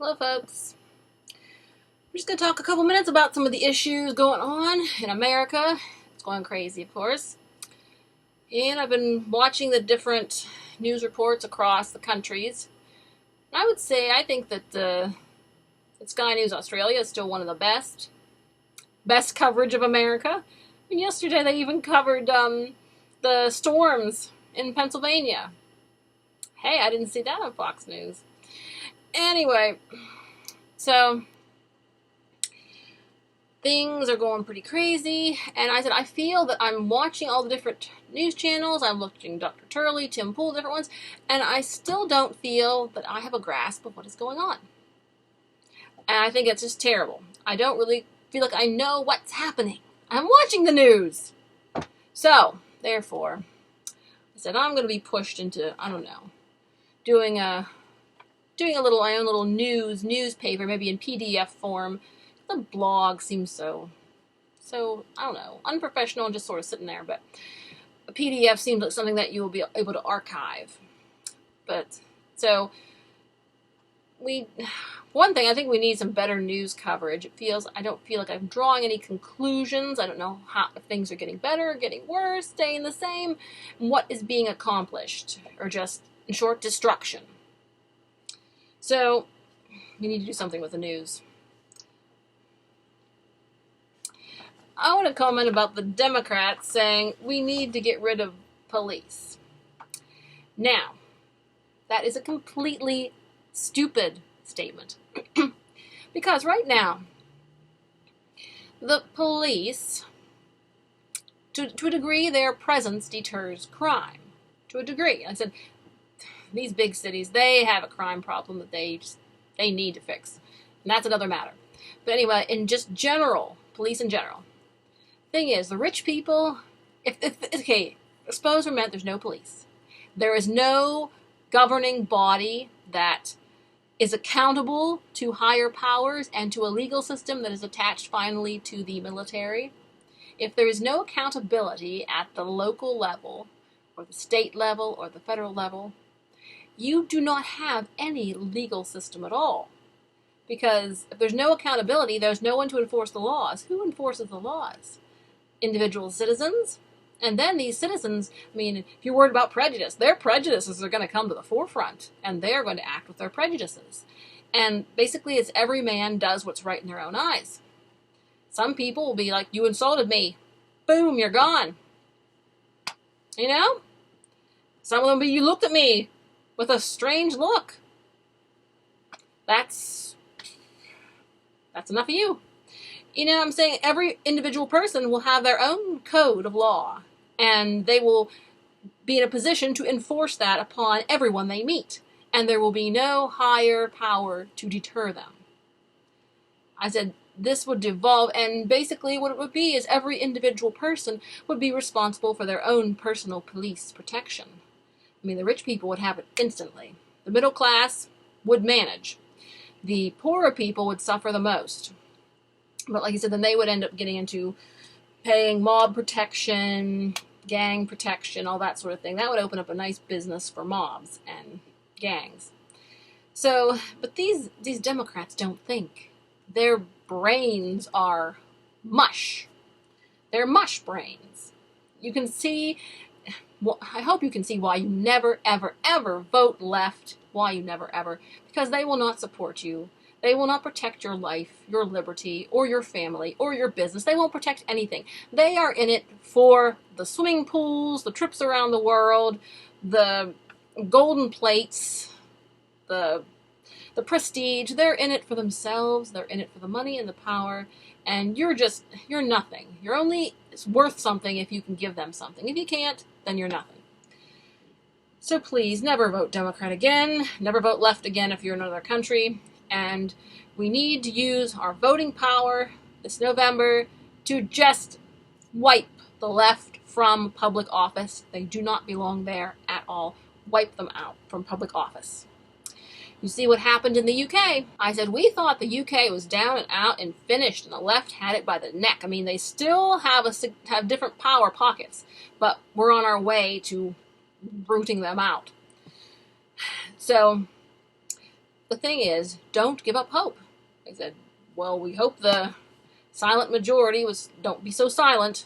Hello, folks. We're just going to talk a couple minutes about some of the issues going on in America. It's going crazy, of course. And I've been watching the different news reports across the countries. And I think that Sky News Australia is still one of the best coverage of America. I mean, yesterday they even covered the storms in Pennsylvania. Hey, I didn't see that on Fox News. Anyway, so things are going pretty crazy, and I feel that I'm watching all the different news channels. I'm watching Dr. Turley, Tim Pool, different ones, and I still don't feel that I have a grasp of what is going on. And I think it's just terrible. I don't really feel like I know what's happening. I'm watching the news. So, therefore, I said I'm going to be pushed into, doing my own little newspaper, maybe in PDF form. The blog seems so, unprofessional and just sort of sitting there, but a PDF seems like something that you will be able to archive. But, so, one thing, I think we need some better news coverage. I don't feel like I'm drawing any conclusions. I don't know if things are getting better, getting worse, staying the same, and what is being accomplished, or just, in short, destruction. So, we need to do something with the news. I want to comment about the Democrats saying we need to get rid of police. Now, that is a completely stupid statement. Because right now, the police, to a degree, their presence deters crime. To a degree. I said, these big cities, they have a crime problem that they need to fix. And that's another matter. But anyway, in just general, police in general. Thing is, the rich people, suppose for a minute there's no police. There is no governing body that is accountable to higher powers and to a legal system that is attached finally to the military. If there is no accountability at the local level, or the state level, or the federal level, you do not have any legal system at all. Because if there's no accountability, there's no one to enforce the laws. Who enforces the laws? Individual citizens. And then these citizens, if you're worried about prejudice, their prejudices are going to come to the forefront, and they're going to act with their prejudices. And basically, it's every man does what's right in their own eyes. Some people will be like, you insulted me. Boom, you're gone. You know? Some of them will be, you looked at me with a strange look. That's enough of you. You know what I'm saying? Every individual person will have their own code of law, and they will be in a position to enforce that upon everyone they meet, and there will be no higher power to deter them. I said this would devolve, and basically what it would be is every individual person would be responsible for their own personal police protection. The rich people would have it instantly. The middle class would manage. The poorer people would suffer the most. But like I said, then they would end up getting into paying mob protection, gang protection, all that sort of thing. That would open up a nice business for mobs and gangs. So, but these Democrats don't think. Their brains are mush. They're mush brains. You can see, I hope you can see why you never, ever, ever vote left. Why you never, ever. Because they will not support you. They will not protect your life, your liberty, or your family, or your business. They won't protect anything. They are in it for the swimming pools, the trips around the world, the golden plates, the prestige. They're in it for themselves. They're in it for the money and the power. And you're nothing. You're only worth something if you can give them something. If you can't, then you're nothing. So please, never vote Democrat again. Never vote left again if you're in another country. And we need to use our voting power this November to just wipe the left from public office. They do not belong there at all. Wipe them out from public office. You see what happened in the UK. I said, we thought the UK was down and out and finished, and the left had it by the neck. They still have different power pockets, but we're on our way to rooting them out. So the thing is, don't give up hope. They said, well, we hope the silent majority don't be so silent,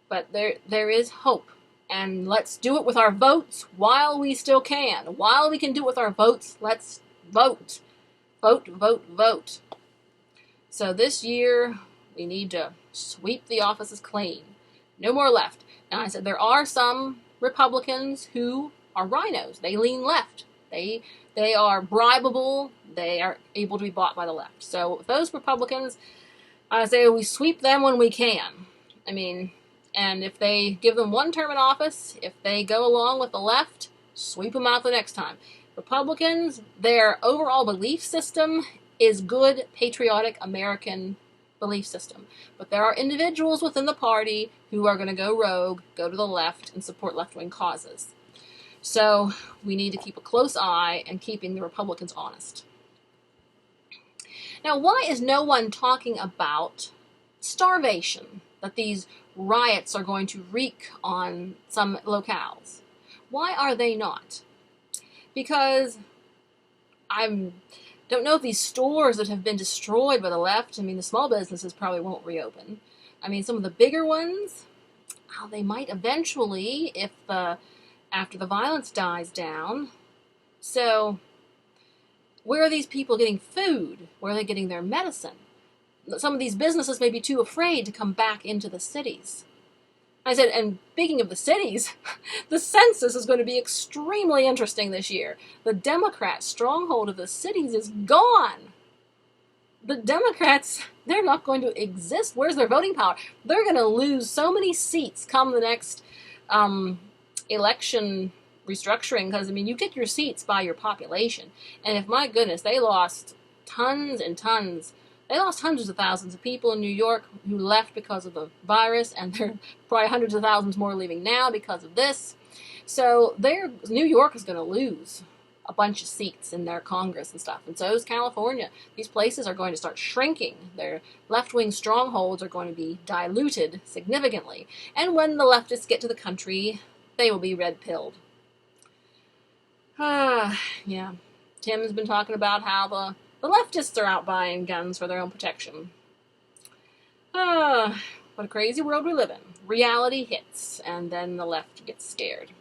but there is hope. And let's do it with our votes while we still can. While we can do it with our votes, let's vote. Vote, vote, vote. So this year, we need to sweep the offices clean. No more left. Now, I said there are some Republicans who are rhinos. They lean left. They are bribable. They are able to be bought by the left. So those Republicans, I say we sweep them when we can. I mean, and if they give them one term in office, if they go along with the left, sweep them out the next time. Republicans, their overall belief system is good, patriotic American belief system. But there are individuals within the party who are going to go rogue, go to the left, and support left-wing causes. So we need to keep a close eye and keeping the Republicans honest. Now, why is no one talking about starvation, that these riots are going to wreak on some locales? Why are they not? Because I don't know if these stores that have been destroyed by the left, I mean, the small businesses probably won't reopen. I mean, some of the bigger ones, they might eventually after the violence dies down. So where are these people getting food? Where are they getting their medicine? Some of these businesses may be too afraid to come back into the cities. I said, and speaking of the cities, the census is going to be extremely interesting this year. The Democrat stronghold of the cities is gone. The Democrats, they're not going to exist. Where's their voting power? They're going to lose so many seats come the next election restructuring, because, I mean, you get your seats by your population. And if, my goodness, they lost tons and tons. They lost hundreds of thousands of people in New York who left because of the virus, and there are probably hundreds of thousands more leaving now because of this. So New York is going to lose a bunch of seats in their Congress and stuff, and so is California. These places are going to start shrinking. Their left-wing strongholds are going to be diluted significantly. And when the leftists get to the country, they will be red-pilled. Yeah. Tim's been talking about how the leftists are out buying guns for their own protection. What a crazy world we live in. Reality hits, and then the left gets scared.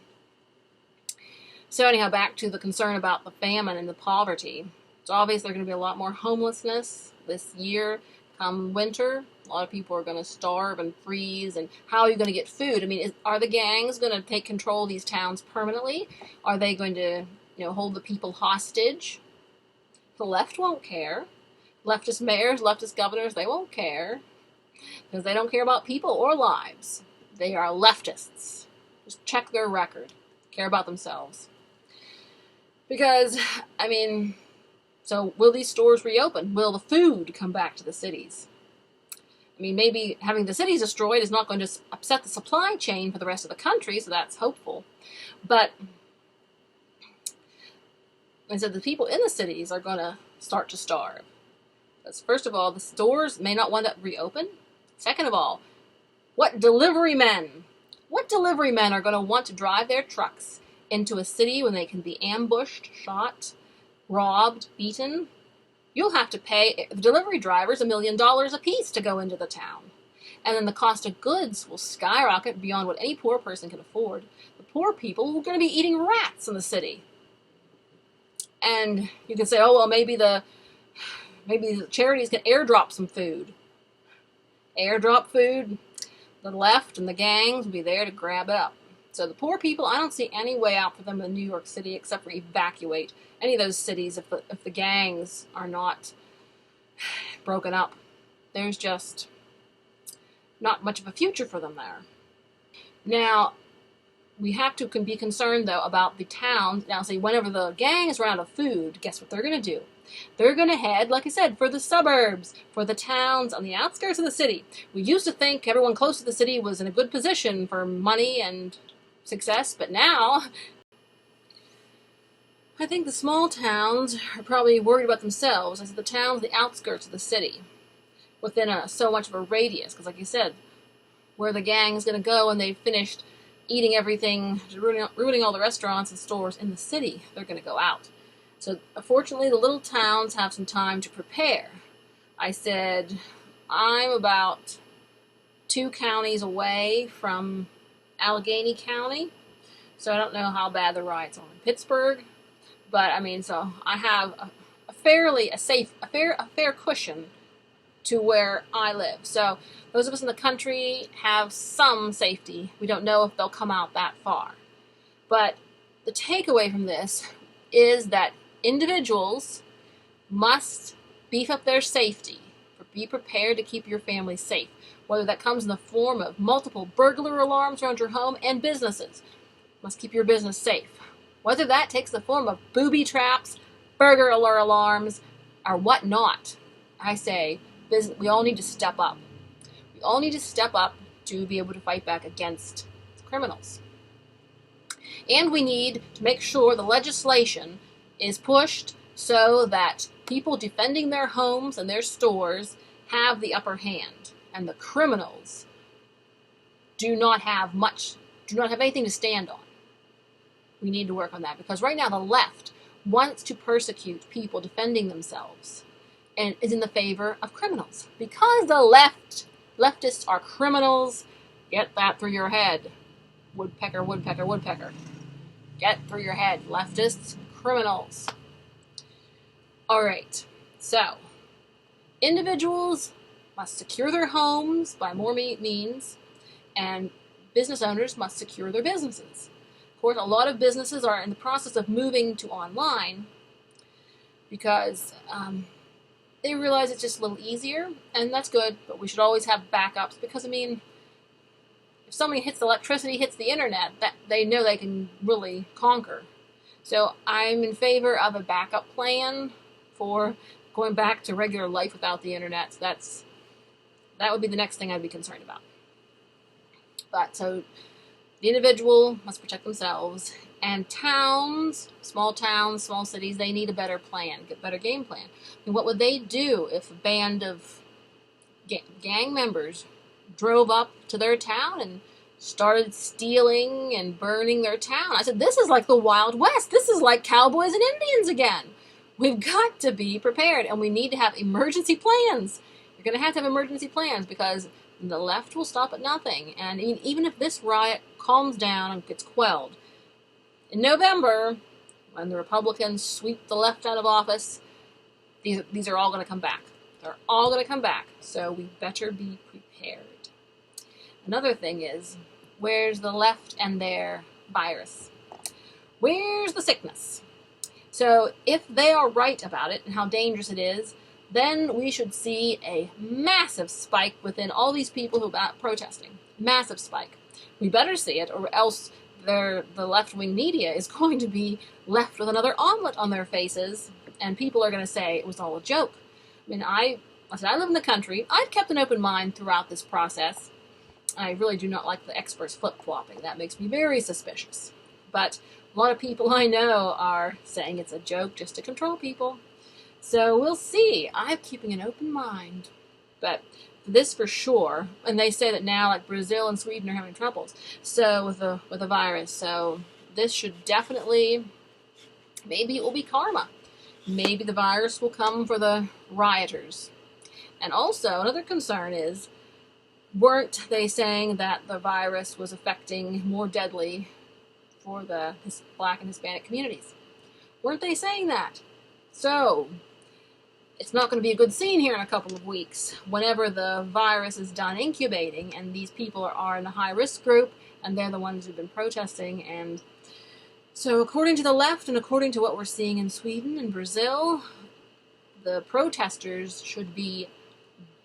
So anyhow, back to the concern about the famine and the poverty. It's obvious there's going to be a lot more homelessness this year. Come winter, a lot of people are going to starve and freeze, and how are you going to get food? I mean, are the gangs going to take control of these towns permanently? Are they going to, hold the people hostage? The left won't care. Leftist mayors, leftist governors, they won't care. Because they don't care about people or lives. They are leftists. Just check their record. Care about themselves. Because, I mean, so will these stores reopen? Will the food come back to the cities? I mean, maybe having the cities destroyed is not going to upset the supply chain for the rest of the country, so that's hopeful. But and so the people in the cities are going to start to starve. Because first of all, the stores may not want to reopen. Second of all, what delivery men are going to want to drive their trucks into a city when they can be ambushed, shot, robbed, beaten? You'll have to pay the delivery drivers $1 million a piece to go into the town. And then the cost of goods will skyrocket beyond what any poor person can afford. The poor people are going to be eating rats in the city. And you can say, oh, well, maybe the charities can airdrop some food. Airdrop food, the left and the gangs will be there to grab it up. So the poor people, I don't see any way out for them in New York City except for evacuate any of those cities if the gangs are not broken up. There's just not much of a future for them there. Now, we have to be concerned, though, about the towns. Now, see, whenever the gangs run out of food, guess what they're going to do? They're going to head, like I said, for the suburbs, for the towns on the outskirts of the city. We used to think everyone close to the city was in a good position for money and success, but now I think the small towns are probably worried about themselves as the towns, the outskirts of the city, within so much of a radius. Because, like you said, where the gang is going to go when they've finished eating everything, ruining all the restaurants and stores in the city, they're going to go out. So fortunately, the little towns have some time to prepare. I said, I'm about 2 counties away from Allegheny County, so I don't know how bad the riots are in Pittsburgh, but I mean, so I have a fair cushion to where I live. So those of us in the country have some safety. We don't know if they'll come out that far. But the takeaway from this is that individuals must beef up their safety. Be prepared to keep your family safe, whether that comes in the form of multiple burglar alarms around your home, and businesses must keep your business safe. Whether that takes the form of booby traps, burglar alarms, or whatnot, I say we all need to step up. We all need to step up to be able to fight back against criminals. And we need to make sure the legislation is pushed so that people defending their homes and their stores have the upper hand, and the criminals do not have anything to stand on. We need to work on that, because right now the left wants to persecute people defending themselves and is in the favor of criminals. Because the leftists are criminals, get that through your head. Woodpecker, woodpecker, woodpecker. Get through your head. Leftists, criminals. All right, so individuals must secure their homes by more means, and business owners must secure their businesses. Of course, a lot of businesses are in the process of moving to online because they realize it's just a little easier, and that's good, but we should always have backups, because, I mean, if somebody hits the internet, that they know they can really conquer. So I'm in favor of a backup plan for going back to regular life without the internet. So that would be the next thing I'd be concerned about. But so the individual must protect themselves, and towns, small cities, they need a better plan, a better game plan. I mean, what would they do if a band of gang members drove up to their town and started stealing and burning their town? I said, this is like the Wild West. This is like cowboys and Indians again. We've got to be prepared, and we need to have emergency plans. You're going to have emergency plans, because the left will stop at nothing. And even if this riot calms down and gets quelled, in November, when the Republicans sweep the left out of office, these are all going to come back. They're all going to come back, so we better be prepared. Another thing is, where's the left and their virus? Where's the sickness? So if they are right about it and how dangerous it is, then we should see a massive spike within all these people who are protesting. Massive spike. We better see it, or else the left-wing media is going to be left with another omelet on their faces, and people are going to say it was all a joke. I mean, I live in the country. I've kept an open mind throughout this process. I really do not like the experts flip-flopping. That makes me very suspicious. But a lot of people I know are saying it's a joke just to control people. So we'll see. I'm keeping an open mind. But this for sure, and they say that now, like, Brazil and Sweden are having troubles with the virus. So this should definitely, maybe it will be karma. Maybe the virus will come for the rioters. And also, another concern is, weren't they saying that the virus was affecting more deadly for the Black and Hispanic communities? Weren't they saying that? So it's not going to be a good scene here in a couple of weeks whenever the virus is done incubating and these people are in a high-risk group, and they're the ones who've been protesting. And so according to the left and according to what we're seeing in Sweden and Brazil, the protesters should be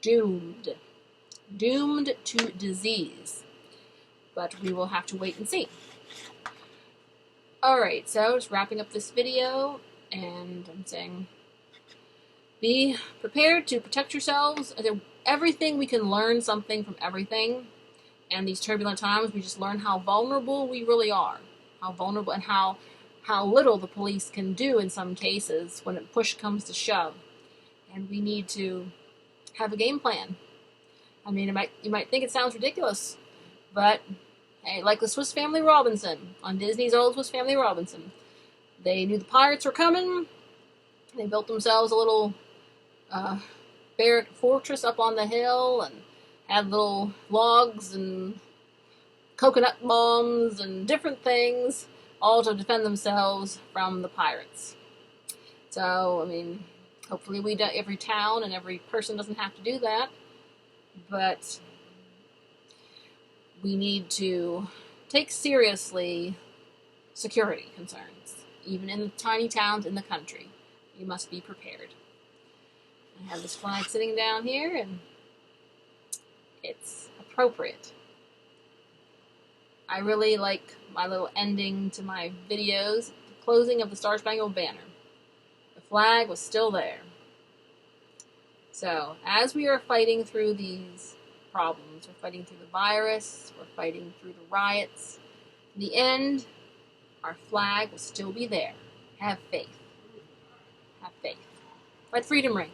doomed to disease. But we will have to wait and see. Alright, so just wrapping up this video, and I'm saying, be prepared to protect yourselves. Everything, we can learn something from everything. And these turbulent times, we just learn how vulnerable we really are. How vulnerable, and how little the police can do in some cases when push comes to shove. And we need to have a game plan. I mean, you might think it sounds ridiculous, but hey, like the Swiss Family Robinson, on Disney's old Swiss Family Robinson. They knew the pirates were coming, They built themselves a little barrack fortress up on the hill and had little logs and coconut bombs and different things, all to defend themselves from the pirates. So, I mean, hopefully every town and every person doesn't have to do that, but we need to take seriously security concerns, even in the tiny towns in the country. You must be prepared. I have this flag sitting down here, and it's appropriate. I really like my little ending to my videos, the closing of the Star Spangled Banner. The flag was still there. So, as we are fighting through these problems, we're fighting through the virus, we're fighting through the riots, in the end, our flag will still be there. Have faith. Have faith. Let freedom ring.